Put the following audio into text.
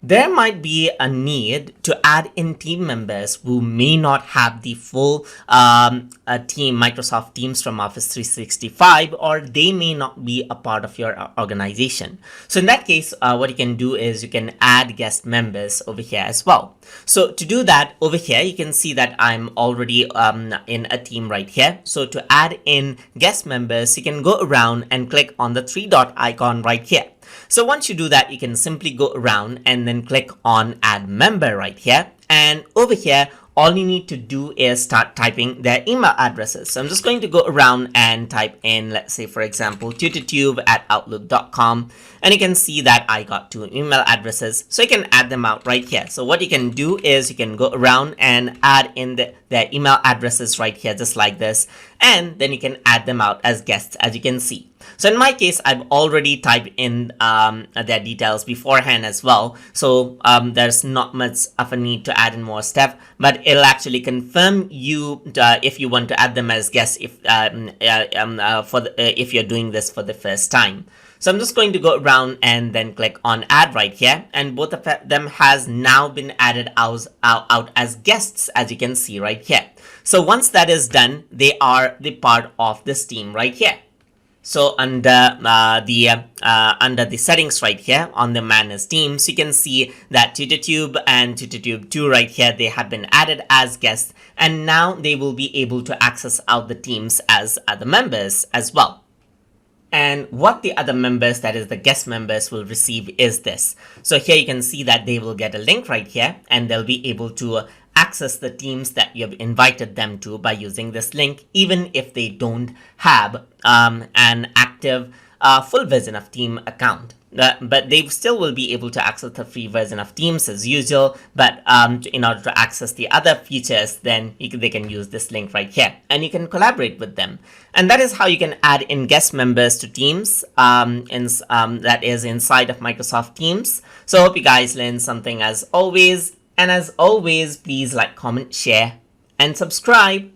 There might be a need to add in team members who may not have the full team, Microsoft Teams from Office 365, or they may not be a part of your organization. So in that case, what you can do is you can add guest members over here as well. So to do that, over here, you can see that I'm already in a team right here. So to add in guest members, you can go around and click on the three dot icon right here. So once you do that, you can simply go around and then click on add member right here. And over here, all you need to do is start typing their email addresses. So I'm just going to go around and type in, let's say, for example, tutortube@outlook.com. And you can see that I got 2 email addresses. So you can add them out right here. So what you can do is you can go around and add in their email addresses right here, just like this. And then you can add them out as guests, as you can see. So in my case, I've already typed in their details beforehand as well. So there's not much of a need to add in more stuff, but it'll actually confirm you if you want to add them as guests if you're doing this for the first time. So I'm just going to go around and then click on add right here, and both of them has now been added out as guests, as you can see right here. So once that is done, they are the part of this team right here. So under the settings right here on the manage teams, you can see that TutorTube and TutorTube 2 right here, they have been added as guests, and now they will be able to access out the teams as other members as well. And what the other members, that is the guest members, will receive is this. So here you can see that they will get a link right here, and they'll be able to access the teams that you have invited them to by using this link, even if they don't have an active full version of Team account. But they still will be able to access the free version of Teams as usual. But in order to access the other features, then they can use this link right here, and you can collaborate with them. And that is how you can add in guest members to Teams, that is inside of Microsoft Teams. So I hope you guys learned something as always. And as always, please like, comment, share, and subscribe.